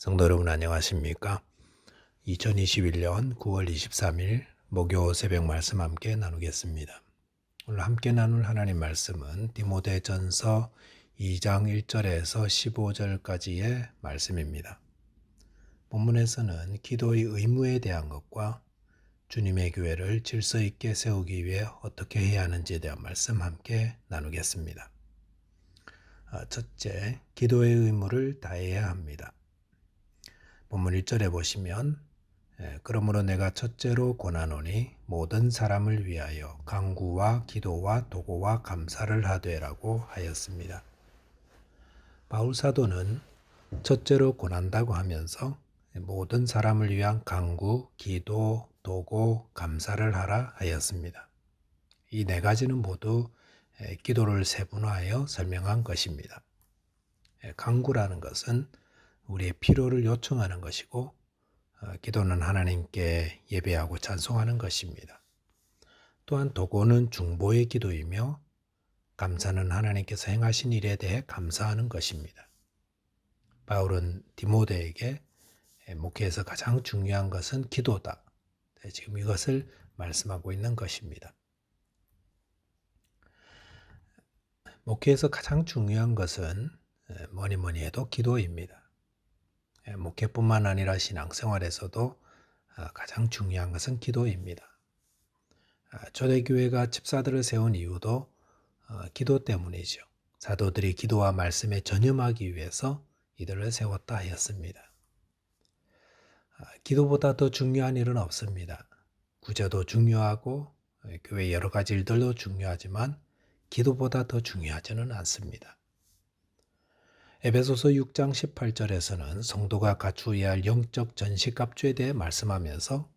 성도 여러분 안녕하십니까? 2021년 9월 23일 목요 새벽 말씀 함께 나누겠습니다. 오늘 함께 나눌 하나님 말씀은 디모데전서 2장 1절에서 15절까지의 말씀입니다. 본문에서는 기도의 의무에 대한 것과 주님의 교회를 질서 있게 세우기 위해 어떻게 해야 하는지에 대한 말씀 함께 나누겠습니다. 첫째, 기도의 의무를 다해야 합니다. 본문 1절에 보시면 그러므로 내가 첫째로 권하노니 모든 사람을 위하여 간구와 기도와 도고와 감사를 하되라고 하였습니다. 바울 사도는 첫째로 권한다고 하면서 모든 사람을 위한 간구, 기도, 도고, 감사를 하라 하였습니다. 이 네 가지는 모두 기도를 세분화하여 설명한 것입니다. 간구라는 것은 우리의 필요를 요청하는 것이고 기도는 하나님께 예배하고 찬송하는 것입니다. 또한 도고는 중보의 기도이며 감사는 하나님께서 행하신 일에 대해 감사하는 것입니다. 바울은 디모데에게 목회에서 가장 중요한 것은 기도다. 지금 이것을 말씀하고 있는 것입니다. 목회에서 가장 중요한 것은 뭐니 해도 기도입니다. 목회뿐만 아니라 신앙생활에서도 가장 중요한 것은 기도입니다. 초대교회가 집사들을 세운 이유도 기도 때문이죠. 사도들이 기도와 말씀에 전념하기 위해서 이들을 세웠다 하였습니다. 기도보다 더 중요한 일은 없습니다. 구제도 중요하고 교회 여러 가지 일들도 중요하지만 기도보다 더 중요하지는 않습니다. 에베소서 6장 18절에서는 성도가 갖추어야 할 영적 전시갑주에 대해 말씀하면서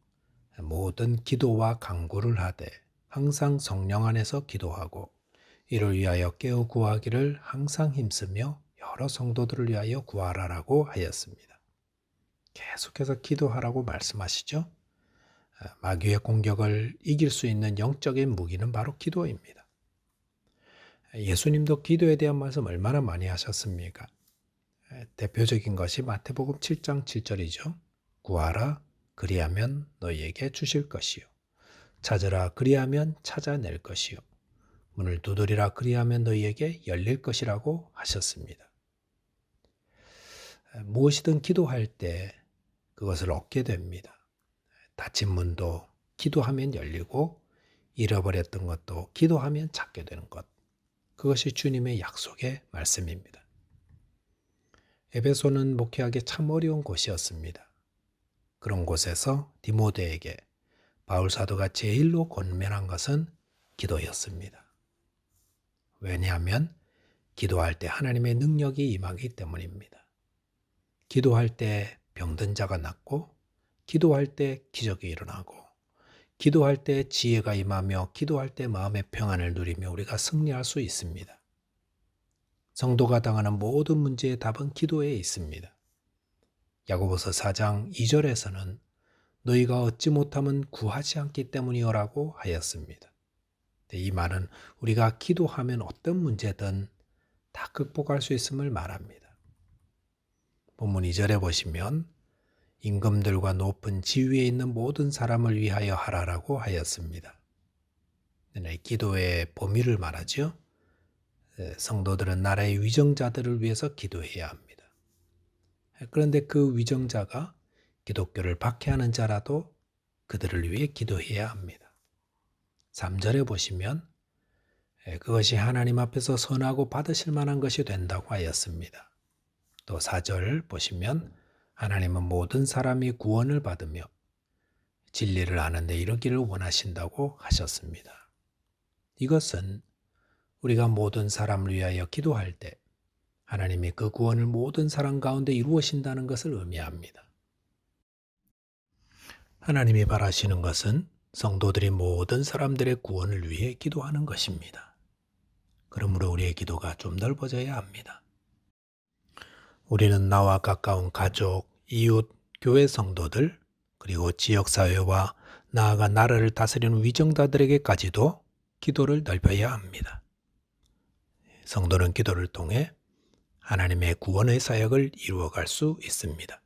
모든 기도와 간구를 하되 항상 성령 안에서 기도하고 이를 위하여 깨어 구하기를 항상 힘쓰며 여러 성도들을 위하여 구하라라고 하였습니다. 계속해서 기도하라고 말씀하시죠. 마귀의 공격을 이길 수 있는 영적인 무기는 바로 기도입니다. 예수님도 기도에 대한 말씀 얼마나 많이 하셨습니까? 대표적인 것이 마태복음 7장 7절이죠. 구하라 그리하면 너희에게 주실 것이요. 찾으라 그리하면 찾아낼 것이요. 문을 두드리라 그리하면 너희에게 열릴 것이라고 하셨습니다. 무엇이든 기도할 때 그것을 얻게 됩니다. 닫힌 문도 기도하면 열리고 잃어버렸던 것도 기도하면 찾게 되는 것. 그것이 주님의 약속의 말씀입니다. 에베소는 목회하기 참 어려운 곳이었습니다. 그런 곳에서 디모데에게 바울 사도가 제일로 권면한 것은 기도였습니다. 왜냐하면 기도할 때 하나님의 능력이 임하기 때문입니다. 기도할 때 병든 자가 낫고 기도할 때 기적이 일어나고 기도할 때 지혜가 임하며 기도할 때 마음의 평안을 누리며 우리가 승리할 수 있습니다. 성도가 당하는 모든 문제의 답은 기도에 있습니다. 야고보서 4장 2절에서는 너희가 얻지 못하면 구하지 않기 때문이오라고 하였습니다. 이 말은 우리가 기도하면 어떤 문제든 다 극복할 수 있음을 말합니다. 본문 2절에 보시면 임금들과 높은 지위에 있는 모든 사람을 위하여 하라라고 하였습니다. 기도의 범위를 말하죠. 성도들은 나라의 위정자들을 위해서 기도해야 합니다. 그런데 그 위정자가 기독교를 박해하는 자라도 그들을 위해 기도해야 합니다. 3절에 보시면 그것이 하나님 앞에서 선하고 받으실 만한 것이 된다고 하였습니다. 또 4절 보시면 하나님은 모든 사람이 구원을 받으며 진리를 아는 데 이르기를 원하신다고 하셨습니다. 이것은 우리가 모든 사람을 위하여 기도할 때 하나님이 그 구원을 모든 사람 가운데 이루어신다는 것을 의미합니다. 하나님이 바라시는 것은 성도들이 모든 사람들의 구원을 위해 기도하는 것입니다. 그러므로 우리의 기도가 좀 넓어져야 합니다. 우리는 나와 가까운 가족, 이웃, 교회 성도들, 그리고 지역사회와 나아가 나라를 다스리는 위정자들에게까지도 기도를 넓혀야 합니다. 성도는 기도를 통해 하나님의 구원의 사역을 이루어갈 수 있습니다.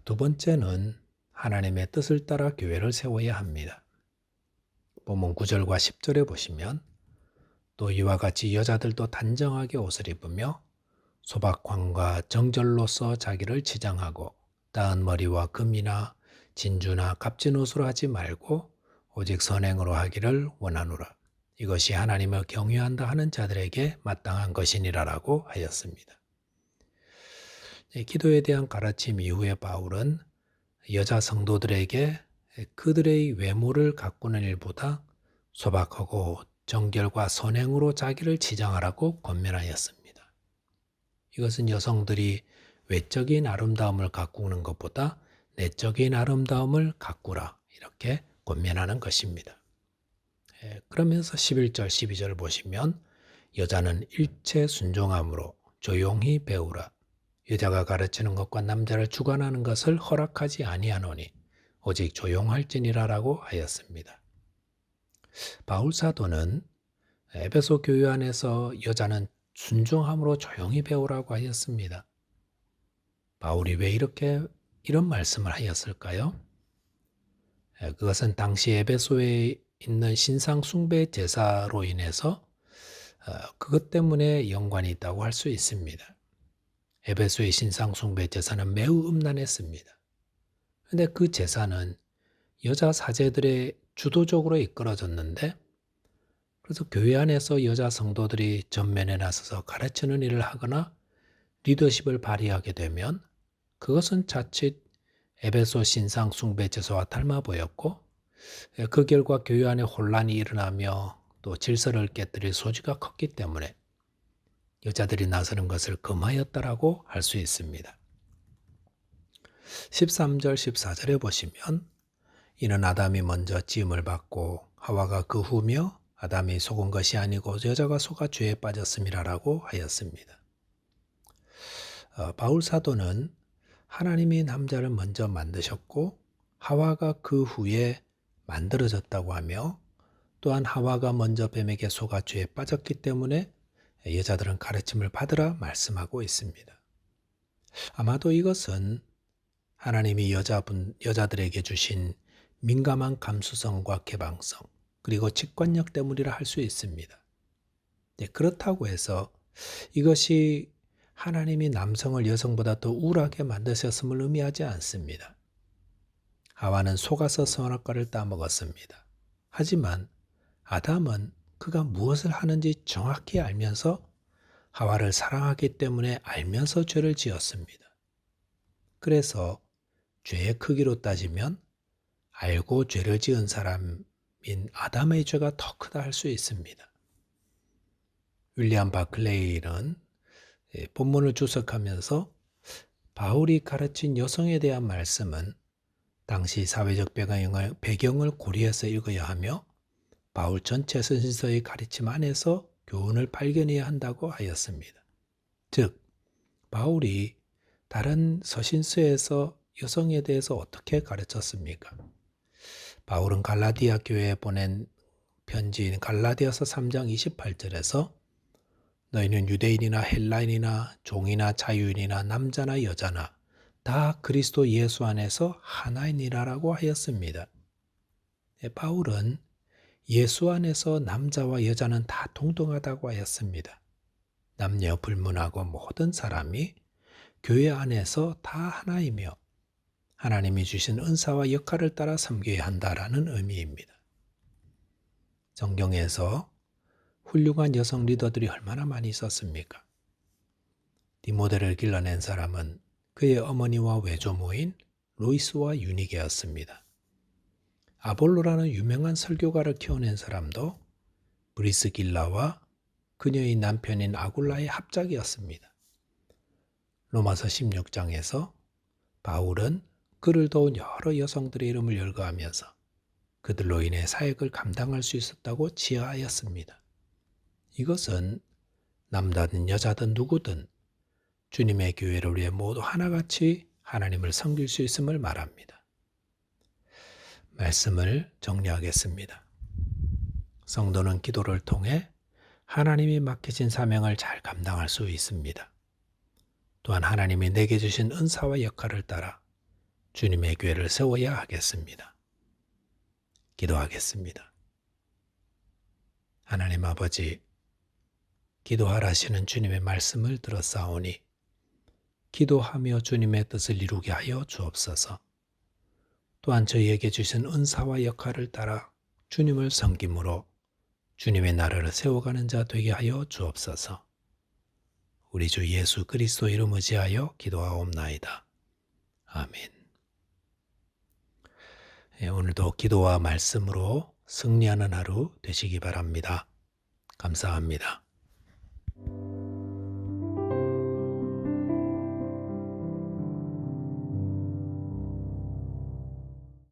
두 번째는 하나님의 뜻을 따라 교회를 세워야 합니다. 본문 9절과 10절에 보시면 또 이와 같이 여자들도 단정하게 옷을 입으며 소박함과 정절로서 자기를 치장하고 따은 머리와 금이나 진주나 값진 옷으로 하지 말고 오직 선행으로 하기를 원하노라. 이것이 하나님을 경외한다 하는 자들에게 마땅한 것이니라라고 하였습니다. 기도에 대한 가르침 이후에 바울은 여자 성도들에게 그들의 외모를 가꾸는 일보다 소박하고 정결과 선행으로 자기를 치장하라고 권면하였습니다. 이것은 여성들이 외적인 아름다움을 가꾸는 것보다 내적인 아름다움을 가꾸라 이렇게 권면하는 것입니다. 그러면서 11절 12절 보시면 여자는 일체 순종함으로 조용히 배우라. 여자가 가르치는 것과 남자를 주관하는 것을 허락하지 아니하노니 오직 조용할지니라라고 하였습니다. 바울 사도는 에베소 교회 안에서 여자는 순종함으로 조용히 배우라고 하였습니다. 바울이 왜 이런 말씀을 하였을까요? 그것은 당시 에베소에 있는 신상 숭배 제사로 인해서 그것 때문에 연관이 있다고 할 수 있습니다. 에베소의 신상 숭배 제사는 매우 음란했습니다. 그런데 그 제사는 여자 사제들의 주도적으로 이끌어졌는데 그래서 교회 안에서 여자 성도들이 전면에 나서서 가르치는 일을 하거나 리더십을 발휘하게 되면 그것은 자칫 에베소 신상 숭배 제사와 닮아 보였고 그 결과 교회 안에 혼란이 일어나며 또 질서를 깨뜨릴 소지가 컸기 때문에 여자들이 나서는 것을 금하였다라고 할 수 있습니다. 13절 14절에 보시면 이는 아담이 먼저 지음을 받고 하와가 그 후며 아담이 속은 것이 아니고 여자가 속아 죄에 빠졌음이라라고 하였습니다. 바울 사도는 하나님이 남자를 먼저 만드셨고 하와가 그 후에 만들어졌다고 하며 또한 하와가 먼저 뱀에게 속아 죄에 빠졌기 때문에 여자들은 가르침을 받으라 말씀하고 있습니다. 아마도 이것은 하나님이 여자들에게 주신 민감한 감수성과 개방성 그리고 직관력 때문이라 할 수 있습니다. 그렇다고 해서 이것이 하나님이 남성을 여성보다 더 우월하게 만드셨음을 의미하지 않습니다. 하와는 속아서 선악과를 따먹었습니다. 하지만 아담은 그가 무엇을 하는지 정확히 알면서 하와를 사랑하기 때문에 알면서 죄를 지었습니다. 그래서 죄의 크기로 따지면 알고 죄를 지은 사람인 아담의 죄가 더 크다 할 수 있습니다. 윌리엄 바클레이는 본문을 주석하면서 바울이 가르친 여성에 대한 말씀은 당시 사회적 배경을 고려해서 읽어야 하며 바울 전체 서신서의 가르침 안에서 교훈을 발견해야 한다고 하였습니다. 즉, 바울이 다른 서신서에서 여성에 대해서 어떻게 가르쳤습니까? 바울은 갈라디아 교회에 보낸 편지인 갈라디아서 3장 28절에서 너희는 유대인이나 헬라인이나 종이나 자유인이나 남자나 여자나 다 그리스도 예수 안에서 하나이니라라고 하였습니다. 바울은 예수 안에서 남자와 여자는 다 동등하다고 하였습니다. 남녀 불문하고 모든 사람이 교회 안에서 다 하나이며 하나님이 주신 은사와 역할을 따라 섬겨야 한다라는 의미입니다. 성경에서 훌륭한 여성 리더들이 얼마나 많이 있었습니까? 디모데를 길러낸 사람은 그의 어머니와 외조모인 로이스와 유니게였습니다. 아볼로라는 유명한 설교가를 키워낸 사람도 브리스길라와 그녀의 남편인 아굴라의 합작이었습니다. 로마서 16장에서 바울은 그를 도운 여러 여성들의 이름을 열거하면서 그들로 인해 사역을 감당할 수 있었다고 지어하였습니다. 이것은 남자든 여자든 누구든 주님의 교회를 위해 모두 하나같이 하나님을 섬길 수 있음을 말합니다. 말씀을 정리하겠습니다. 성도는 기도를 통해 하나님이 맡기신 사명을 잘 감당할 수 있습니다. 또한 하나님이 내게 주신 은사와 역할을 따라 주님의 교회를 세워야 하겠습니다. 기도하겠습니다. 하나님 아버지, 기도하라시는 주님의 말씀을 들었사오니 기도하며 주님의 뜻을 이루게 하여 주옵소서. 또한 저희에게 주신 은사와 역할을 따라 주님을 섬김으로 주님의 나라를 세워가는 자 되게 하여 주옵소서. 우리 주 예수 그리스도 이름 의지하여 기도하옵나이다. 아멘. 오늘도 기도와 말씀으로 승리하는 하루 되시기 바랍니다. 감사합니다.